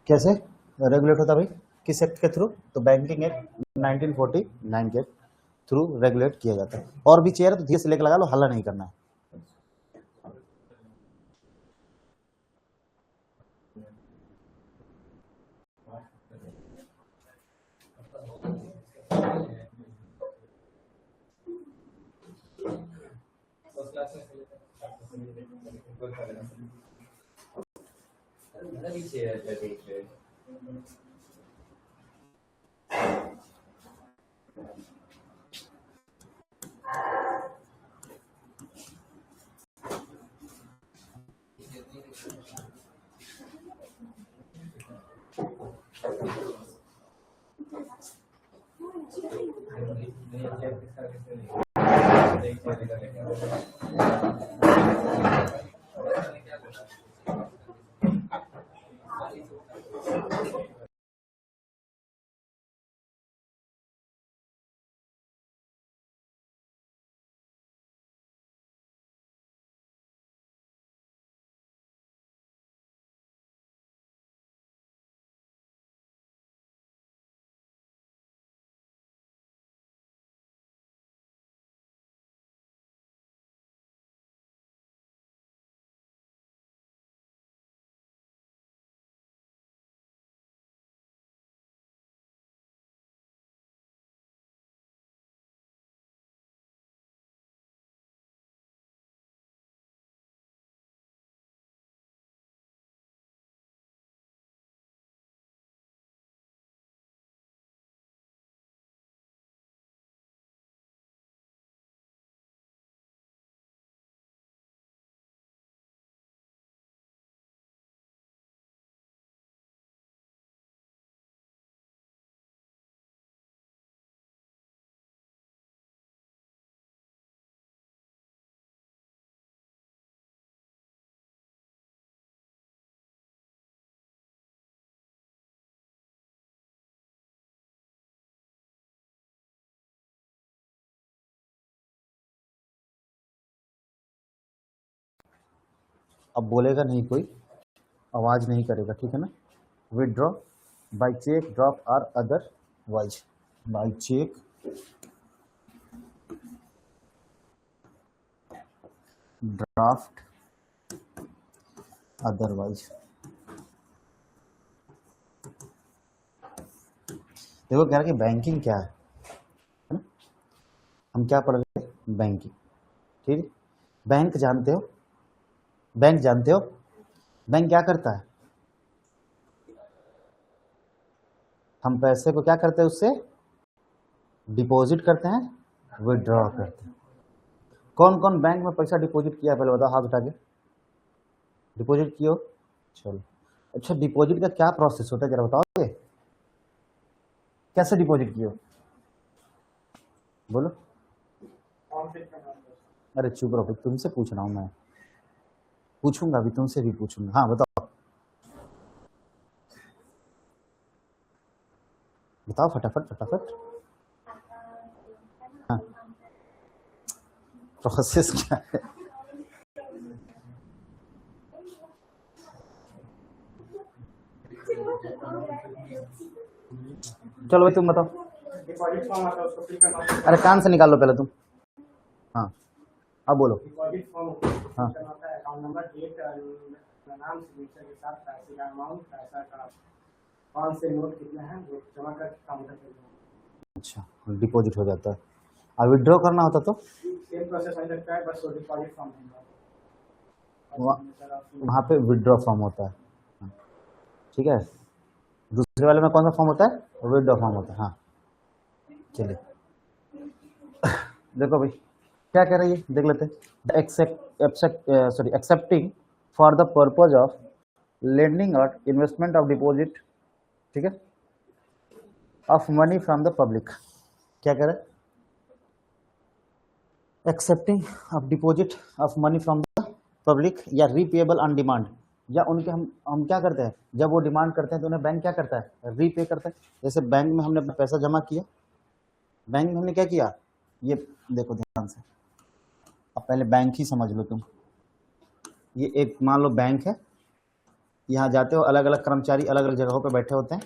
कैसे रेगुलेट होता भाई, किस एक्ट के थ्रू? तो बैंकिंग एक्ट 1949 के थ्रू रेगुलेट किया जाता है। और भी चेयर तो धीरे से लेकर लगा लो, हल्ला नहीं करना है। अब बोलेगा नहीं कोई, आवाज नहीं करेगा, ठीक है ना? विड्रॉ बाय चेक, ड्रॉप और otherwise. By cheque, draft, otherwise. देखो कह रहा कि बैंकिंग क्या है ना? हम क्या पढ़ रहे हैं? बैंकिंग, ठीक है। बैंक जानते हो? बैंक जानते हो? बैंक क्या करता है? हम पैसे को क्या करते हैं? उससे डिपॉजिट करते हैं, विड्रॉ करते हैं। कौन कौन बैंक में पैसा डिपॉजिट किया है पहले बताओ, हाथ उठा के। डिपॉजिट कियो? चलो अच्छा, डिपॉजिट का क्या प्रोसेस होता है जरा बताओगे? कैसे डिपॉजिट किए? बोलो। अरे चुप रहो, तुमसे पूछ रहा हूँ मैं, पूछूंगा अभी तुमसे भी पूछूंगा। हाँ बताओ, बताओ फटाफट फटाफट। हाँ, प्रोसेस क्या है? चलो भाई तुम बताओ। अरे कान से निकाल लो पहले तुम। हाँ अब बोलो। हाँ अच्छा, डिपॉजिट हो जाता है। और विड्रॉ करना होता तो वहाँ पे विड्रॉ फॉर्म होता है, ठीक है। दूसरे वाले में कौन सा फॉर्म होता है? विड्रॉ फॉर्म होता है। हाँ चलिए देखो भाई क्या कह रही है, देख लेते हैं। Accepting for the purpose of lending और इन्वेस्टमेंट ऑफ डिपॉजिट, ठीक है, of money from the public. क्या कह रहे हैं? Accepting of deposit of money from the public या रीपेएबल ऑन डिमांड, या उनके हम क्या करते हैं, जब वो डिमांड करते हैं तो उन्हें बैंक क्या करता है? रीपे करता है। जैसे बैंक में हमने अपना पैसा जमा किया, बैंक में हमने क्या किया, ये देखो ध्यान से, अब पहले बैंक ही समझ लो तुम। ये एक मान लो बैंक है, यहाँ जाते हो, अलग अलग कर्मचारी अलग अलग जगहों पे बैठे होते हैं,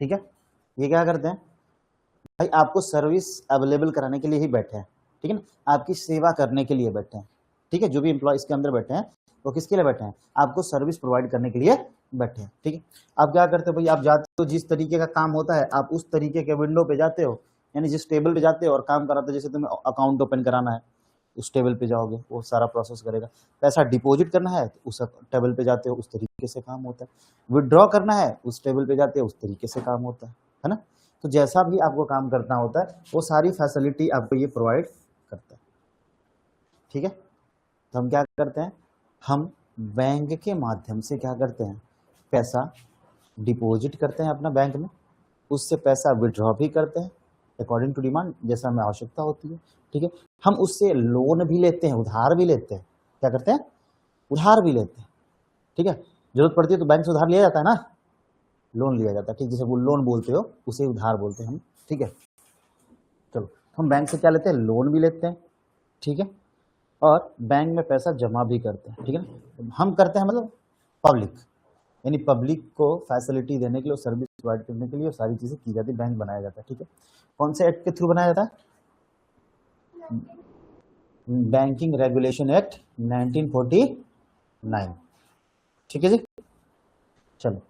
ठीक है। ये क्या करते हैं भाई, आपको सर्विस अवेलेबल कराने के लिए ही बैठे हैं, ठीक है ना, आपकी सेवा करने के लिए बैठे हैं, ठीक है। जो भी एम्प्लॉय इसके अंदर बैठे हैं वो किसके लिए बैठे हैं, आपको सर्विस प्रोवाइड करने के लिए बैठे हैं, ठीक है। आप क्या करते हो भाई, आप जाते हो, जिस तरीके का काम होता है आप उस तरीके के विंडो पे जाते हो, यानी जिस टेबल पे जाते हो और काम कराते हो, जैसे तुम्हें अकाउंट ओपन कराना है उस टेबल पे जाओगे, वो सारा प्रोसेस करेगा। पैसा डिपॉजिट करना है तो उस टेबल पे जाते हो, उस तरीके से काम होता है। विड्रॉ करना है उस टेबल पे जाते हो, उस तरीके से काम होता है ना। तो जैसा भी आपको काम करना होता है वो सारी फैसिलिटी आपको ये प्रोवाइड करता है, ठीक है। तो हम क्या करते हैं, हम बैंक के माध्यम से क्या करते हैं, पैसा डिपॉजिट करते हैं अपना बैंक में, उससे पैसा विड्रॉ भी करते हैं अकॉर्डिंग टू डिमांड, जैसा हमें आवश्यकता होती है, ठीक है। हम उससे लोन भी लेते हैं, उधार भी लेते हैं, क्या करते हैं, उधार भी लेते हैं, ठीक है। जरूरत पड़ती है तो बैंक से उधार लिया जाता है ना, लोन लिया जाता है, ठीक, जिसे वो लोन बोलते हो उसे उधार बोलते हैं हम, ठीक है। चलो, हम बैंक से क्या लेते हैं, लोन भी लेते हैं, ठीक है, और बैंक में पैसा जमा भी करते हैं, ठीक है ना। हम करते हैं मतलब पब्लिक, यानी पब्लिक को फैसिलिटी देने के लिए, सर्विस प्रोवाइड करने के लिए सारी चीज़ें की जाती है, बैंक बनाया जाता है, ठीक है। कौन से एक्ट के थ्रू बनाया जाता है, बैंकिंग रेगुलेशन एक्ट 1949, ठीक है जी। चलो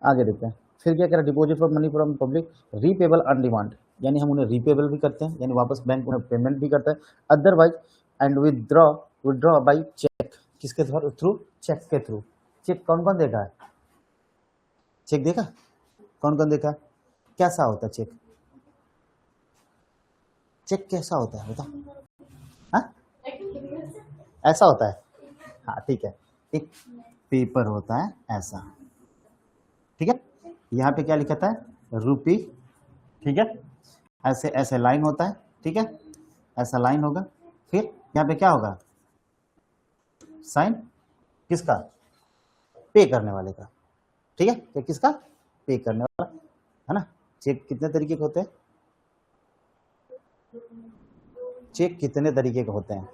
आगे देखते हैं, फिर क्या करें, deposit for money from public repayable on demand, यानी हम उन्हें रीपेबल भी करते हैं, यानी वापस बैंक उन्हें पेमेंट भी करता है। Otherwise and withdraw by cheque, किसके थ्रू, चेक के थ्रू। चेक कौन कौन देखा है, चेक देखा, कौन कौन देखा, कैसा होता है चेक, चेक कैसा होता है बता, हाँ ऐसा होता है, हाँ ठीक है, एक पेपर होता है ऐसा, ठीक है। यहाँ पे क्या लिखा था, रुपी, ठीक है, ऐसे ऐसे लाइन होता है, ठीक है, ऐसा लाइन होगा, फिर यहाँ पे क्या होगा, साइन, किसका, पे करने वाले का, ठीक है, तो किसका, पे करने वाला, है ना। चेक कितने तरीके के होते हैं, चेक कितने तरीके के होते हैं,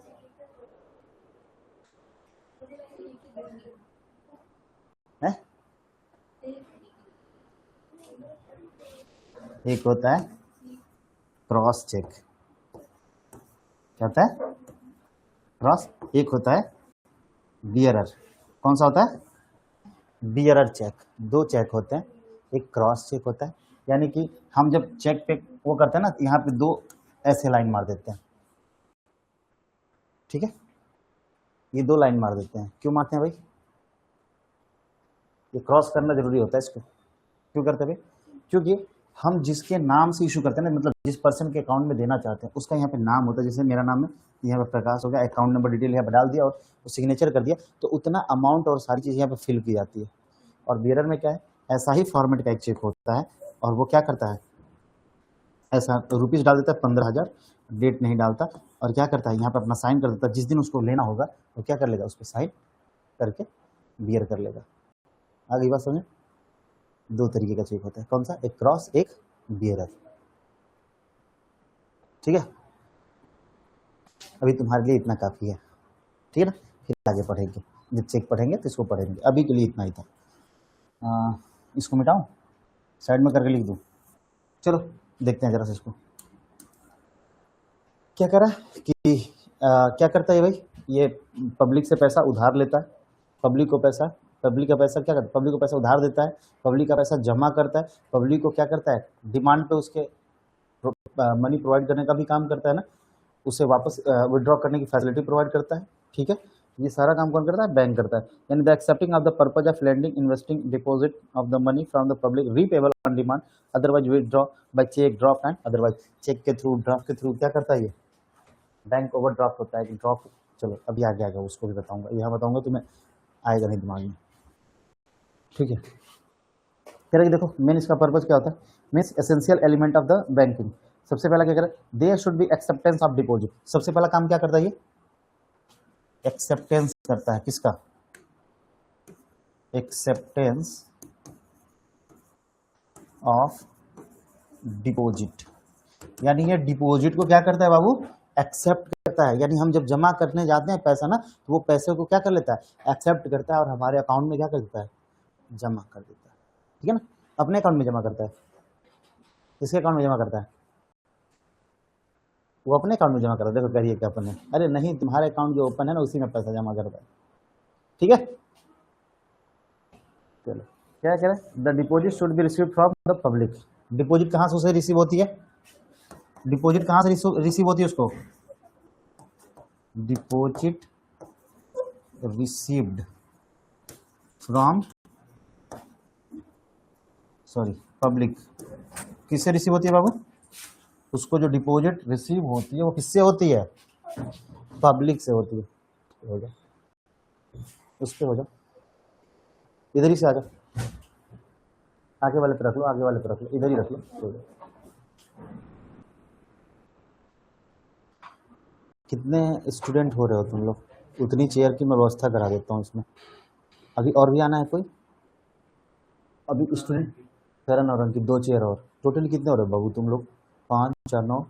है? एक होता है क्रॉस चेक, क्या होता है, क्रॉस, एक होता है बियरर, कौन सा होता है, बियरर चेक, दो चेक होते हैं, एक क्रॉस चेक होता है, यानी कि हम जब चेक पे वो करते हैं ना, यहाँ पे दो ऐसे लाइन मार देते हैं, ठीक है, ये दो लाइन मार देते हैं, क्यों मारते हैं भाई, ये क्रॉस करना जरूरी होता है इसको, क्यों करते हैं भाई, क्योंकि हम जिसके नाम से इशू करते हैं ना, मतलब जिस पर्सन के अकाउंट में देना चाहते हैं उसका यहाँ पे नाम होता है, जैसे मेरा नाम है, यहाँ पे प्रकाश हो गया, अकाउंट नंबर डिटेल यहाँ पे डाल दिया और सिग्नेचर कर दिया, तो उतना अमाउंट और सारी चीज़ यहाँ पे फिल की जाती है। और बियरर में क्या है, ऐसा ही फॉर्मेट का एक चेक होता है, और वो क्या करता है, ऐसा रुपीज़ डाल देता है 15,000, डेट नहीं डालता, और क्या करता है यहाँ पर अपना साइन कर देता है, जिस दिन उसको लेना होगा वो क्या कर लेगा, उस पर साइन करके बियर कर लेगा। आ गई बात समझे, दो तरीके का चेक होता है, कौन सा, एक क्रॉस, एक बियरर, ठीक है। अभी तुम्हारे लिए इतना काफ़ी है, ठीक है ना, फिर आगे पढ़ेंगे, जब चेक पढ़ेंगे तो इसको पढ़ेंगे, अभी के लिए इतना ही था। इसको मिटाऊं, साइड में करके लिख दूं, चलो देखते हैं जरा से इसको, क्या करा कि क्या करता है भाई, ये पब्लिक से पैसा उधार लेता है, पब्लिक को पैसा, पब्लिक का पैसा क्या करता है, पब्लिक को पैसा उधार देता है, पब्लिक का पैसा जमा करता है, पब्लिक को क्या करता है, डिमांड पे उसके मनी प्रोवाइड करने का भी काम करता है ना, उसे वापस विड्रॉ करने की फैसिलिटी प्रोवाइड करता है, ठीक है। ये सारा काम कौन करता है, बैंक करता है, यानी the accepting of the purpose of lending, investing, deposit of the money from the public, repayable on demand, otherwise withdraw by cheque, draft and otherwise, cheque के थ्रू, ड्राफ्ट के थ्रू क्या करता है ये, बैंक ओवर ड्राफ्ट होता है, drop, चलो अभी आगे आएगा उसको भी बताऊंगा, यहाँ बताऊंगा तुम्हें आएगा नहीं दिमाग में, ठीक है। कह रहे देखो मेन इसका पर्पज क्या होता है, means essential element of the banking, सबसे पहला क्या करे, there should be acceptance of deposit, सबसे पहला काम क्या करता है ये, एक्सेप्टेंस करता है, किसका, एक्सेप्टेंस ऑफ डिपॉजिट, यानी ये डिपॉजिट को क्या करता है बाबू, एक्सेप्ट करता है, यानी हम जब जमा करने जाते हैं पैसा ना, तो वो पैसे को क्या कर लेता है, एक्सेप्ट करता है और हमारे अकाउंट में क्या कर देता है, जमा कर देता है। ठीक है ना, अपने अकाउंट में जमा करता है। किसके अकाउंट में जमा करता है, वो अपने अकाउंट में जमा करता है। देखो करिए क्या अपने, अरे नहीं, तुम्हारे अकाउंट जो ओपन है ना उसी में पैसा जमा करता है। ठीक है, चलो क्या कह रहे हैं, the deposit should be received from the public. Deposit कहाँ से उसे रिसीव होती है, डिपॉजिट कहाँ से रिसीव होती है उसको, डिपॉजिट रिसीव्ड फ्रॉम पब्लिक। किससे रिसीव होती है बाबू, उसको जो डिपॉजिट रिसीव होती है वो किससे होती है, पब्लिक से होती है। हो जाओ उस पर, हो जाओ इधर ही से आ जाओ, आगे वाले पे रख लो, आगे वाले पे रख लो, इधर ही रख लो। हो जाओ। कितने स्टूडेंट हो रहे हो तुम लोग, उतनी चेयर की मैं व्यवस्था करा देता हूँ इसमें। अभी और भी आना है कोई, अभी स्टूडेंट करण और अंकित 2 चेयर और, टोटल कितने हो रहे हो बाबू तुम लोग, 5 4 9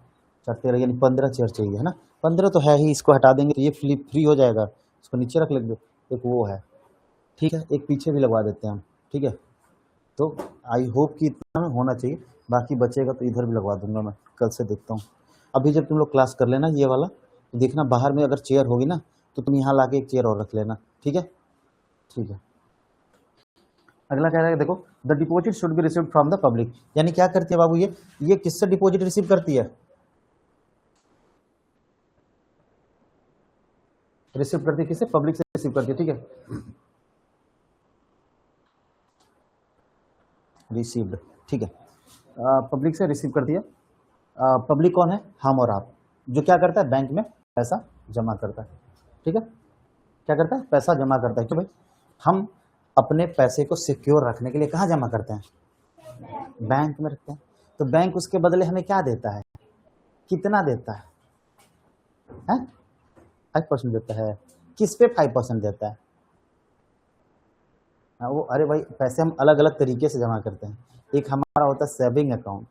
4 13, यानी 15 चेयर चाहिए है ना। 15 तो है ही, इसको हटा देंगे तो ये फ्री हो जाएगा, इसको नीचे रख लेंगे। एक वो है, ठीक है, एक पीछे भी लगवा देते हैं हम। ठीक है, तो आई होप कि इतना में होना चाहिए, बाकी बचेगा तो इधर भी लगवा दूंगा मैं, कल से देखता हूँ। अभी जब तुम लोग क्लास कर लेना ये वाला, तो देखना बाहर में अगर चेयर होगी ना तो तुम यहाँ ला के एक चेयर और रख लेना। ठीक है, ठीक है। अगला कह रहा है, देखो the deposit should be received from the public, यानी क्या करती है बाबू, ये किससे डिपॉजिट रिसीव करती है, रिसीव करती है किससे, पब्लिक से रिसीव करती है। ठीक है, रिसीव्ड, ठीक है, पब्लिक से रिसीव करती है। पब्लिक कौन है, हम और आप, जो क्या करता है, बैंक में पैसा जमा करता है। ठीक है, क्या करता है, पैसा जमा करता है। क्यों भाई, हम अपने पैसे को सिक्योर रखने के लिए कहाँ जमा करते हैं, बैंक में रखते हैं। तो बैंक उसके बदले हमें क्या देता है, कितना देता है, 5% देता है। किस पे 5% देता है, वो अरे भाई पैसे हम अलग अलग तरीके से जमा करते हैं। एक हमारा होता है सेविंग अकाउंट,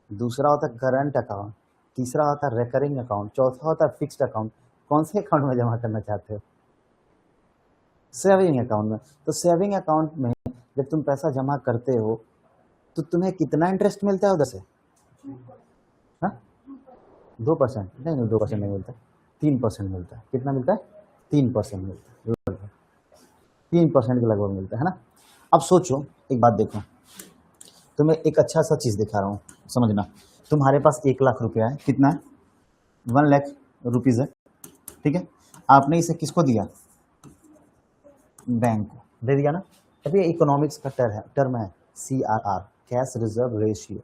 दूसरा होता है करंट अकाउंट, तीसरा होता है रिकरिंग अकाउंट, चौथा होता है फिक्स्ड अकाउंट। कौन से अकाउंट में जमा करना चाहते हो, सेविंग अकाउंट में। तो सेविंग अकाउंट में जब तुम पैसा जमा करते हो तो तुम्हें कितना इंटरेस्ट मिलता है उधर से, 2%, नहीं 2% नहीं मिलता, 3% मिलता है। कितना मिलता है, 3% मिलता है, लगभग 3% के लगभग मिलता है ना। अब सोचो एक बात, देखो तुम्हें एक अच्छा सा चीज़ दिखा रहा हूँ, समझना। तुम्हारे पास 1 लाख रुपया है, कितना है, 1 लाख रुपीज़ है। ठीक है, आपने इसे किसको दिया, बैंक को दे दिया ना। अभी इकोनॉमिक्स का टर्म है CRR, कैश रिजर्व रेशियो।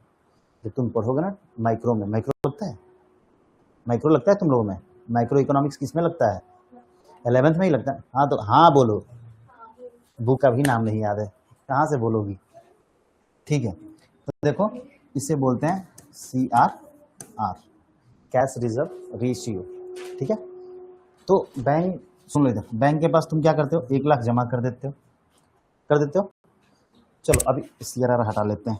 जब तुम पढ़ोगे ना माइक्रो में, माइक्रो लगता है तुम लोगों में, माइक्रो इकोनॉमिक्स किस में लगता है, 11th में ही लगता है। हाँ तो हाँ बोलो, बुक का भी नाम नहीं याद है, कहाँ से बोलोगी। ठीक है, तो देखो इसे बोलते हैं CRR, कैश रिजर्व रेशियो। ठीक है, तो बैंक, सुन लो इधर, बैंक के पास तुम क्या करते हो, 1 लाख जमा कर देते हो। चलो अभी CRR हटा लेते हैं,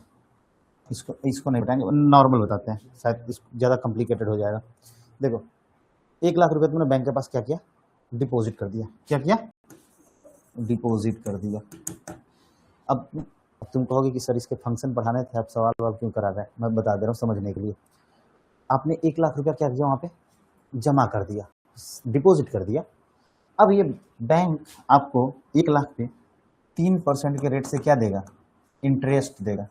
इसको नहीं बताएंगे, नॉर्मल बताते हैं, शायद ज़्यादा कॉम्प्लिकेटेड हो जाएगा। देखो 1 लाख रुपए तुमने बैंक के पास क्या किया, डिपॉजिट कर दिया। क्या किया, डिपॉजिट कर दिया। अब तुम कहोगे कि सर इसके फंक्शन पढ़ाने थे, आप सवाल क्यों करा रहे हैं, मैं बता दे रहा हूँ समझने के लिए। आपने 1 लाख रुपया क्या किया, वहाँ पे जमा कर दिया, डिपॉजिट कर दिया। अब ये बैंक आपको 1 लाख पे 3% के रेट से क्या देगा, इंटरेस्ट देगा।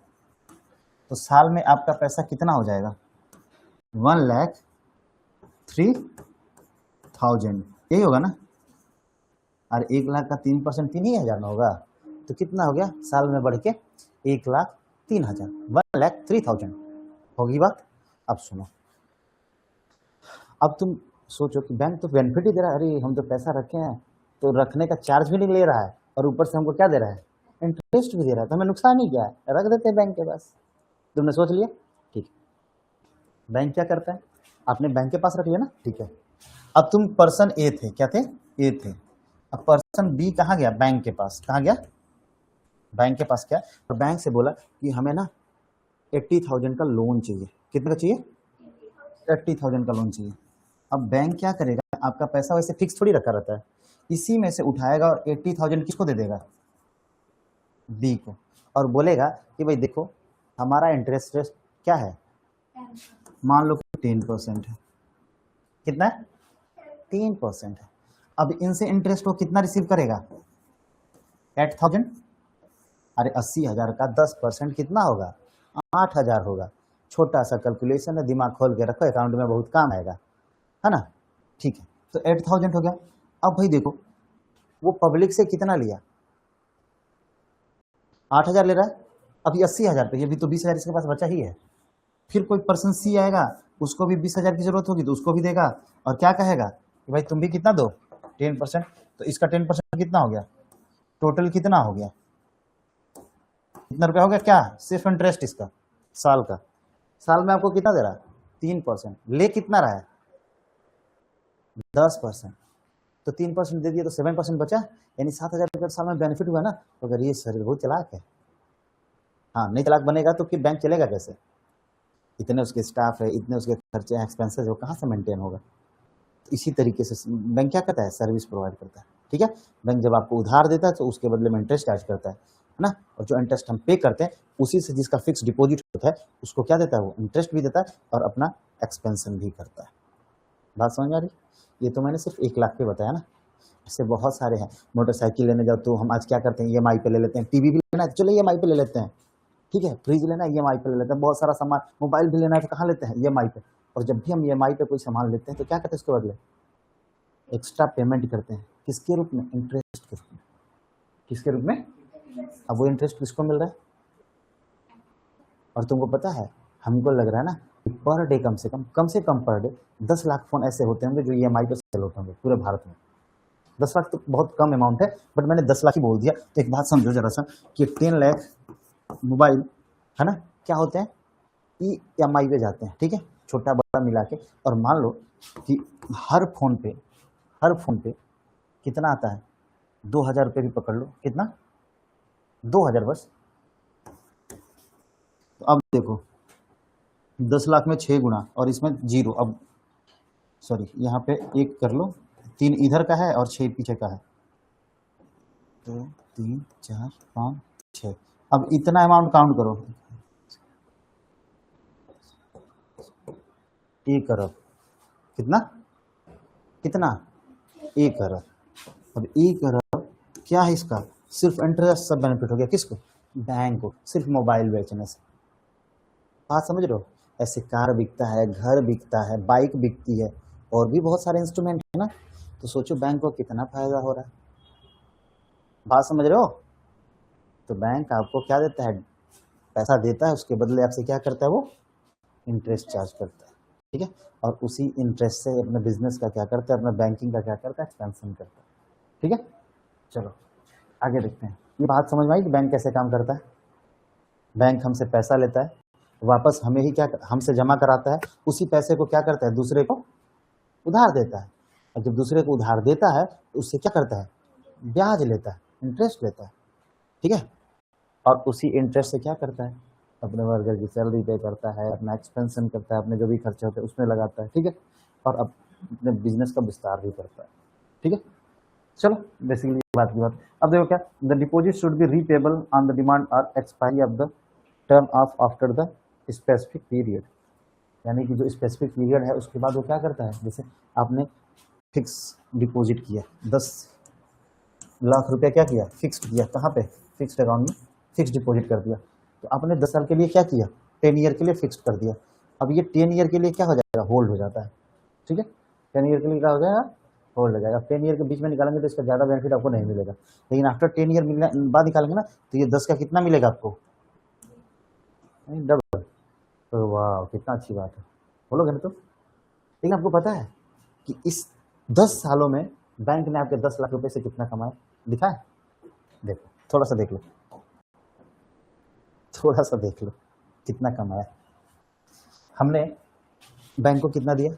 तो साल में आपका पैसा कितना हो जाएगा, 1,03,000, यही होगा ना। और 1 लाख का 3% 3,000 ना होगा, तो कितना हो गया, साल में बढ़ के 1,03,000, 1,03,000 होगी बात। अब सुनो, अब तुम सोचो कि बैंक तो बेनिफिट ही दे रहा है, अरे हम तो पैसा रखे हैं तो रखने का चार्ज भी नहीं ले रहा है, और ऊपर से हमको क्या दे रहा है, इंटरेस्ट भी दे रहा है, तो हमें नुकसान ही क्या है, रख देते हैं बैंक के पास। तुमने सोच लिया, ठीक। बैंक क्या करता है, आपने बैंक के पास रख लिया ना, ठीक है। अब तुम पर्सन ए थे, क्या थे, ए थे। अब पर्सन बी कहाँ गया, बैंक के पास, कहाँ गया, बैंक के पास। क्या, और बैंक से बोला कि हमें ना 80,000 का लोन चाहिए। कितने का चाहिए, 80,000 का लोन चाहिए। अब बैंक क्या करेगा, आपका पैसा वैसे फिक्स थोड़ी रखा रहता है, इसी में से उठाएगा और 80,000 किसको दे देगा, बी को, और बोलेगा कि भाई देखो हमारा इंटरेस्ट रेट क्या है, मान लो 10% है, कितना है, 3% है। अब इनसे इंटरेस्ट वो कितना रिसीव करेगा, 8,000, अरे 80,000 का 10% कितना होगा, 8,000 होगा। छोटा सा कैलकुलेशन है, दिमाग खोल के रखो, अकाउंट में बहुत काम आएगा, है ना। ठीक है, तो 8,000 हो गया। अब भाई देखो वो पब्लिक से कितना लिया, 8,000 ले रहा है, अभी 80,000 पे, ये भी तो 20,000 इसके पास बचा ही है। फिर कोई पर्सन सी आएगा, उसको भी 20,000 की जरूरत होगी तो उसको भी देगा, और क्या कहेगा कि भाई तुम भी कितना दो, 10%। तो इसका 10% कितना हो गया, टोटल कितना हो गया, कितना रुपया हो गया, क्या सिर्फ इंटरेस्ट इसका साल का, साल में आपको कितना दे रहा है, 3%, ले कितना रहा है, 10%। तो 3% दे दिया तो 7% बचा, यानी 7,000 रुपये साल में बेनिफिट हुआ ना। तो अगर ये सर बहुत चालाक है, हाँ नहीं चालाक बनेगा तो फिर बैंक चलेगा कैसे, इतने उसके स्टाफ है, इतने उसके खर्चे हैं, एक्सपेंसेस, वो कहाँ से मेंटेन होगा। तो इसी तरीके से बैंक क्या करता है, सर्विस प्रोवाइड करता है। ठीक है, बैंक जब आपको उधार देता है तो उसके बदले में इंटरेस्ट चार्ज करता है ना, और जो इंटरेस्ट हम पे करते हैं उसी से जिसका फिक्स डिपॉजिट होता है उसको क्या देता है, वो इंटरेस्ट भी देता है और अपना एक्सपेंशन भी करता है। बात समझ आ रही, ये तो मैंने सिर्फ 1 लाख पे बताया ना, ऐसे बहुत सारे हैं। मोटरसाइकिल लेने जाओ तो हम आज क्या करते हैं, EMI पे ले लेते हैं, टीवी भी लेना है चलो EMI पे ले लेते हैं, ठीक है, फ्रिज लेना है EMI पे ले लेते हैं, बहुत सारा सामान, मोबाइल भी लेना है तो कहाँ लेते हैं, EMI पे। और जब भी हम EMI पे कोई सामान लेते हैं तो क्या करते हैं, उसके बदले एक्स्ट्रा पेमेंट करते हैं, किसके रूप में, इंटरेस्ट के रूप में, किसके रूप में। अब वो इंटरेस्ट किसको मिल रहा है, और तुमको पता है हमको लग रहा है ना पर डे कम से कम पर डे 10 लाख फोन ऐसे होते होंगे जो EMI पे सेल होते होंगे पूरे भारत में। 10 लाख तो बहुत कम अमाउंट है, बट मैंने 10 लाख ही बोल दिया। तो एक बात समझो जरा सा कि 10 लाख मोबाइल है ना, क्या होते हैं, EMI पे जाते हैं, ठीक है, छोटा बड़ा मिला के। और मान लो कि हर फोन पे कितना आता है, 2,000 रुपये भी पकड़ लो, कितना, 2,000 बस। तो अब देखो 10 लाख में 6 गुना और इसमें 0, अब सॉरी यहाँ पे 1 कर लो, 3 इधर का है और 6 पीछे का है, 2 3 4 5 6। अब इतना अमाउंट काउंट करो, 1 अरब, कितना कितना, 1 अरब। अब 1 अरब क्या है इसका, सिर्फ इंटरेस्ट सब बेनिफिट हो गया किसको, बैंक को, सिर्फ मोबाइल बेचने से। बात समझ रहे हो, ऐसे कार बिकता है, घर बिकता है, बाइक बिकती है, और भी बहुत सारे इंस्ट्रूमेंट है ना। तो सोचो बैंक को कितना फायदा हो रहा है, बात समझ रहे हो। तो बैंक आपको क्या देता है, पैसा देता है, उसके बदले आपसे क्या करता है, वो इंटरेस्ट चार्ज करता है, ठीक है। और उसी इंटरेस्ट से अपने बिजनेस का क्या करता है, अपना बैंकिंग का क्या करता है, एक्सपेंशन करता है, ठीक है। चलो आगे देखते हैं, ये बात समझ में आई कि बैंक कैसे काम करता है। बैंक हमसे पैसा लेता है, वापस हमें ही क्या, हमसे जमा कराता है, उसी पैसे को क्या करता है, दूसरे को उधार देता है, और जब दूसरे को उधार देता है तो उससे क्या करता है, ब्याज लेता है, इंटरेस्ट लेता है, ठीक है। और उसी इंटरेस्ट से क्या करता है, अपने वर्कर की सैलरी पे करता है, अपना एक्सपेंशन करता है, अपने जो भी खर्चे होते हैं उसमें लगाता है, ठीक है। और अपने बिजनेस का विस्तार भी करता है, ठीक है। चलो बेसिकली बात की बात। अब देखो क्या, the deposit should be repayable on the demand और expiry of the term of after the specific period, यानी कि जो स्पेसिफिक पीरियड है उसके बाद वो क्या करता है, जैसे आपने फिक्स डिपॉजिट किया 10 लाख रुपया, क्या किया, फिक्स्ड किया, कहाँ पे, फिक्स्ड अकाउंट में फिक्स डिपॉजिट कर दिया। तो आपने 10 साल के लिए क्या किया, 10 ईयर के लिए फिक्स्ड कर दिया। अब ये 10 ईयर के लिए क्या हो जाएगा, होल्ड हो जाता है, ठीक है। 10 ईयर के लिए क्या हो जाएगा, होल्ड हो जाएगा। 10 ईयर के बीच में निकालेंगे तो इसका ज़्यादा बेनिफिट आपको नहीं मिलेगा, लेकिन आफ्टर 10 ईयर मिलने बाद निकालेंगे ना तो ये 10 का कितना मिलेगा आपको, डबल। तो वाह कितना अच्छी बात है, बोलोगे ना तो। लेकिन आपको पता है कि इस 10 सालों में बैंक ने आपके 10 लाख रुपए से कितना कमाया, लिखा है, देखो थोड़ा सा देख लो, थोड़ा सा देख लो कितना कमाया। हमने बैंक को कितना दिया,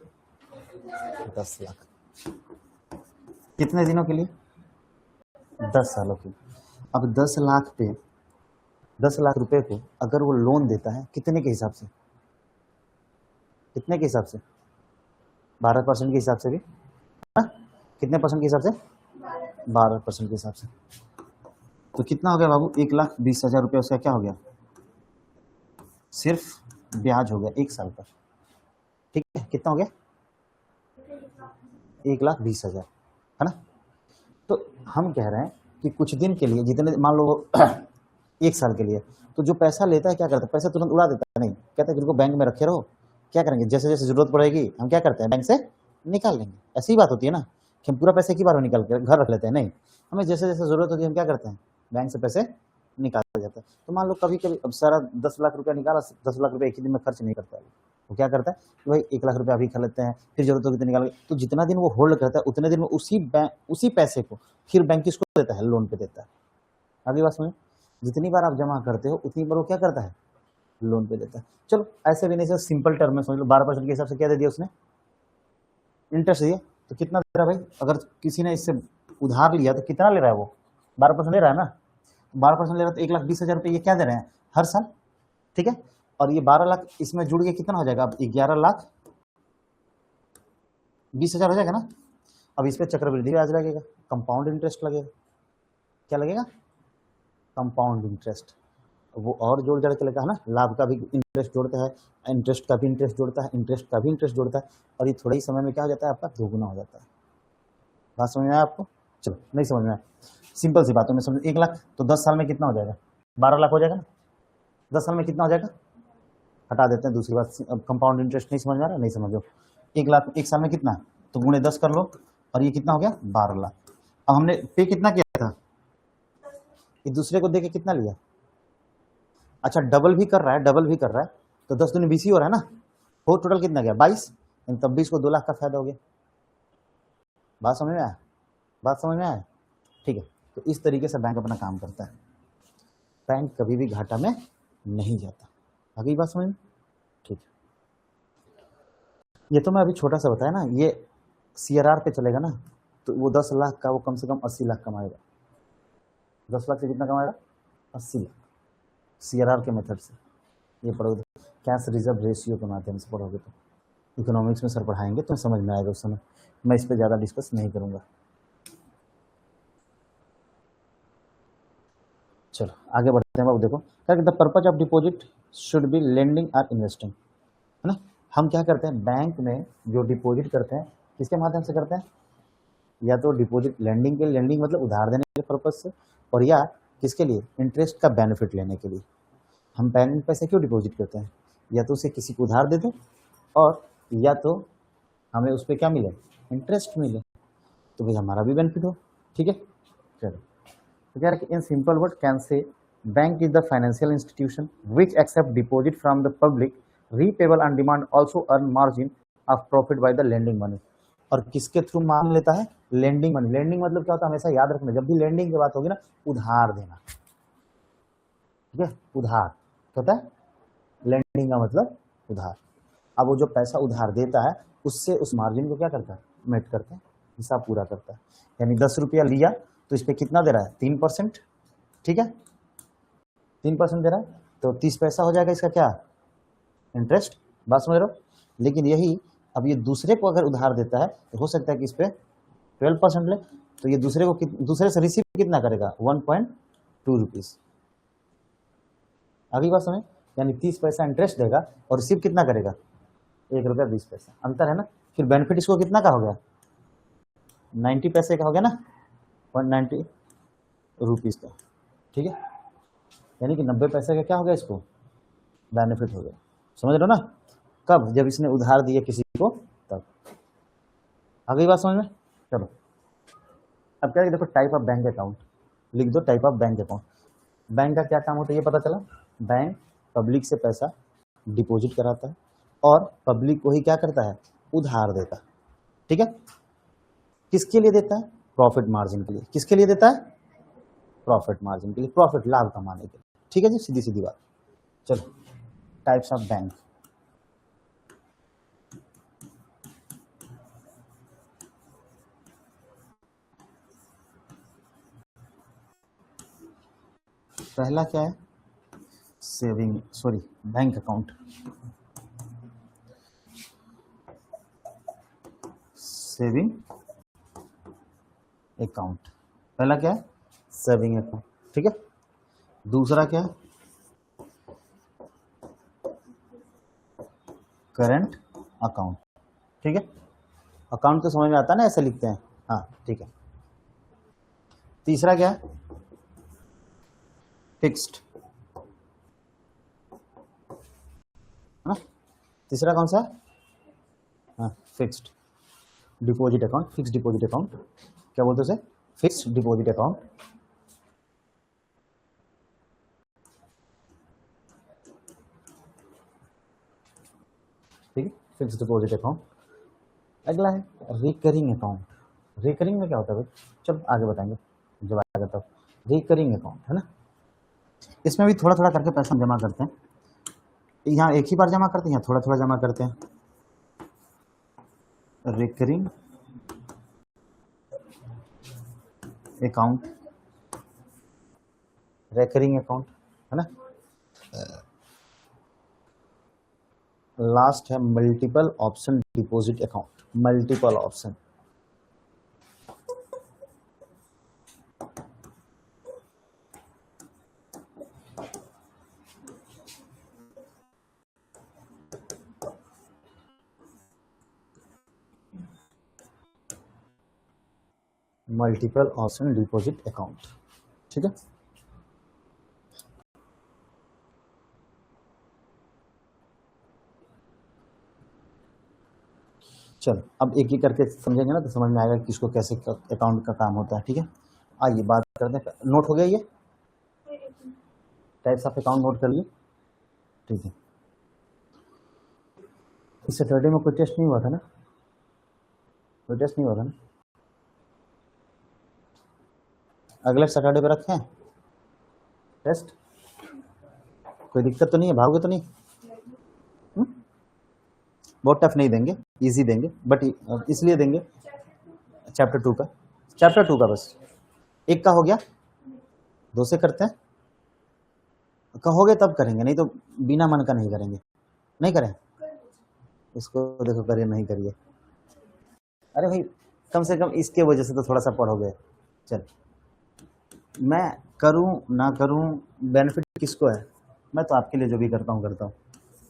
10 लाख, कितने दिनों के लिए, 10 सालों के लिए। अब 10 लाख पे 10 लाख रुपए को अगर वो लोन देता है कितने के हिसाब से, कितने के हिसाब से, 12% के हिसाब से भी, हाँ? कितने परसेंट के हिसाब से? 12% के हिसाब से। तो कितना हो गया बाबू? 1,20,000 रुपये उसका क्या हो गया? सिर्फ ब्याज हो गया 1 साल पर। ठीक है, कितना हो गया? 1,20,000, है ना? तो हम कह रहे हैं कि कुछ दिन के लिए, जितने मान लो 1 साल के लिए, तो जो पैसा लेता है क्या करता है? पैसा तुरंत उड़ा देता है? नहीं, कहता है कि इनको बैंक में रखे रहो। क्या करेंगे? जैसे जैसे जरूरत पड़ेगी हम क्या करते हैं? बैंक से निकाल लेंगे। ऐसी ही बात होती है ना कि हम पूरा पैसा एक ही बार में निकाल कर घर रख लेते हैं? नहीं, हमें जैसे जैसे जरूरत होती है हम क्या करते हैं? बैंक से पैसे निकाल जाते हैं। तो मान लो कभी कभी अब सारा 10 लाख रुपया निकाला, 10 लाख रुपया एक ही दिन में खर्च नहीं करता है। वो क्या करता है कि भाई 1 लाख रुपया अभी खा लेते हैं, फिर जरूरत होगी तो निकाल। तो जितना दिन वो होल्ड करता है उतने दिन में उसी पैसे को फिर बैंक किसको देता है? लोन पे देता है। अगली बात सुनिए, जितनी बार आप जमा करते हो उतनी बार वो क्या करता है? लोन पे देता है। चलो ऐसे भी नहीं सर, सिंपल टर्म में समझ लो, 12% के हिसाब से क्या दे दिया उसने? इंटरेस्ट दिया। तो कितना दे रहा है भाई? अगर किसी ने इससे उधार लिया तो कितना ले रहा है वो? 12% ले रहा है ना। 12% ले रहा है तो 1,20,000 रुपये ये क्या दे रहे हैं हर साल? ठीक है, और ये 12 लाख इसमें जुड़ के कितना हो जाएगा? अब 11,20,000 हो जाएगा ना। अब इस पर चक्रवृद्धि ब्याज लगेगा, कंपाउंड इंटरेस्ट लगेगा। क्या लगेगा? Compound interest. वो और जोड़ जड़ के लगा है ना, लाभ का भी इंटरेस्ट जोड़ता है, इंटरेस्ट का भी इंटरेस्ट जोड़ता है, इंटरेस्ट का भी इंटरेस्ट जोड़ता है, और ये थोड़ा ही समय में क्या हो जाता है आपका? दोगुना हो जाता है। बात समझ में आया आपको? चलो, नहीं समझ में आया, सिंपल सी बातों में समझ। 1 लाख तो 10 साल में कितना हो जाएगा? 12 लाख हो जाएगा ना। 10 साल में कितना हो जाएगा? हटा देते हैं दूसरी बात। अब कंपाउंड इंटरेस्ट नहीं समझ में आ रहा? नहीं समझो। 1 लाख 1 साल में कितना है? तो गुणे 10 कर लो, और ये कितना हो गया? 12 लाख। अब हमने पे कितना किया था? एक दूसरे को दे के कितना लिया? अच्छा, डबल भी कर रहा है, डबल भी कर रहा है, तो 10 दूनी 20 ही हो रहा है ना। हो टोटल कितना गया? 22। तब भी इसको 2 लाख का फायदा हो गया। बात समझ में आया? बात समझ में आया? ठीक है, तो इस तरीके से बैंक अपना काम करता है। बैंक कभी भी घाटा में नहीं जाता। अगली बात समझ में? ठीक है, ये तो मैं अभी छोटा सा बताया ना। ये CRR पे चलेगा ना, तो वो 10 लाख का वो कम से कम 80 लाख कमाएगा। 10 लाख से कितना कमाएगा? 80 लाख। CRR के मेथड से ये पढ़ोगे, कैश रिजर्व रेशियो के माध्यम से पढ़ोगे तो इकोनॉमिक्स में सर पढ़ाएंगे तो समझ में आएगा उस समय। मैं इस पर ज़्यादा डिस्कस नहीं करूँगा। चलो आगे बढ़ते हैं बाबू। देखो क्या, the purpose of deposit should B lending और इन्वेस्टिंग, है ना। हम क्या करते हैं बैंक में जो डिपॉजिट करते हैं किसके माध्यम से करते हैं? या तो डिपॉजिट लेंडिंग के लिए, लेंडिंग मतलब उधार देने के पर्पज से, और या किसके लिए? इंटरेस्ट का बेनिफिट लेने के लिए। हम बैंक में पैसे क्यों डिपॉजिट करते हैं? या तो उसे किसी को उधार दे दें, और या तो हमें उस पर क्या मिले? इंटरेस्ट मिले, तो भाई हमारा भी बेनिफिट हो। ठीक है, चलो। तो क्या है, in simple word can say bank is the financial institution which accept deposit from the public, repayable on demand, also earn margin of profit by the lending money. और किसके थ्रू मांग लेता है? Lending money. लेंडिंग मतलब क्या होता है? हमेशा याद रखना, जब भी लेंडिंग की बात होगी ना, उधार देना। ठीक है, उधार क्या होता है? लेंडिंग का मतलब उधार। अब वो जो पैसा उधार देता है उससे उस मार्जिन को क्या करता है? मेट करता है, हिसाब पूरा करता है। यानी 10 रुपया लिया तो इस पर कितना दे रहा है? 3%। ठीक है, 3% दे रहा है, तो 30 पैसा हो जाएगा इसका क्या? इंटरेस्ट। बात समझ रहे हो? लेकिन यही अब ये दूसरे को अगर उधार देता है तो हो सकता है कि इस पर 12% ले, तो ये दूसरे से रिसीव कितना करेगा? 1.2 रुपीज। अगली बात समझ, यानी 30 पैसा इंटरेस्ट देगा और रिसीव कितना करेगा? 1 रुपया 20 पैसा। अंतर है ना। फिर बेनिफिट इसको कितना का हो गया? 90 पैसे का हो गया ना, 0.90 रुपीज का। ठीक है, यानी कि 90 पैसे का क्या हो गया? इसको बेनिफिट हो गया। समझ रहे हो ना? कब? जब इसने उधार दिया किसी को, तब। अगली बात समझ में? चलो अब क्या है, देखो टाइप ऑफ बैंक अकाउंट लिख दो। Type of bank account, bank का क्या काम होता है ये पता चला। बैंक पब्लिक से पैसा डिपॉजिट कराता है और पब्लिक को ही क्या करता है? उधार देता है। ठीक है, किसके लिए देता है? प्रॉफिट मार्जिन के लिए। किसके लिए देता है? प्रॉफिट मार्जिन के लिए, प्रॉफिट लाभ कमाने के लिए। ठीक है जी, सीधी सीधी बात। चलो टाइप्स ऑफ बैंक। पहला क्या है? Bank account. Saving account. पहला क्या है? सेविंग अकाउंट, ठीक है। दूसरा क्या है? करंट अकाउंट, ठीक है। अकाउंट तो समझ में आता है ना, ऐसे लिखते हैं, हाँ ठीक है। तीसरा क्या है? फिक्स्ड, है ना। तीसरा कौन सा है? हाँ fixed deposit account, fixed deposit account, क्या बोलते हैं उसे? Fixed deposit account. ठीक है, फिक्स्ड डिपॉजिट अकाउंट। अगला है रिकरिंग अकाउंट। रिकरिंग में क्या होता है भाई? चल आगे बताएंगे जब आगे तब। रिकरिंग अकाउंट है ना, इसमें भी थोड़ा थोड़ा करके पैसा हम जमा करते हैं। यहाँ एक ही बार जमा करते हैं, यहाँ थोड़ा थोड़ा जमा करते हैं। रिकरिंग अकाउंट, रिकरिंग अकाउंट, है ना। लास्ट है multiple option deposit account. Multiple option, multiple option deposit account, ठीक है। चलो अब एक एक करके समझेंगे ना तो समझ में आएगा कि इसको कैसे अकाउंट का काम होता है, ठीक है। आइए बात करते हैं। नोट हो गया ये टाइप्स ऑफ अकाउंट, नोट कर लिए, ठीक है। इस सैटरडे में कोई टेस्ट नहीं हुआ था ना? कोई टेस्ट नहीं हुआ था ना? अगले सैटरडे पे रखें टेस्ट? कोई दिक्कत तो नहीं है? भागोगे तो नहीं? बहुत टफ नहीं देंगे, इजी देंगे, बट इसलिए देंगे चैप्टर 2 का, चैप्टर 2 का बस एक का हो गया, 2 से करते हैं। कहोगे तब करेंगे, नहीं तो बिना मन का नहीं करेंगे। नहीं करें इसको, देखो करिए नहीं करिए। अरे भाई कम से कम इसके वजह से तो थोड़ा सा पढ़ोगे। चल मैं करूं ना करूं, बेनिफिट किसको है? मैं तो आपके लिए जो भी करता हूं।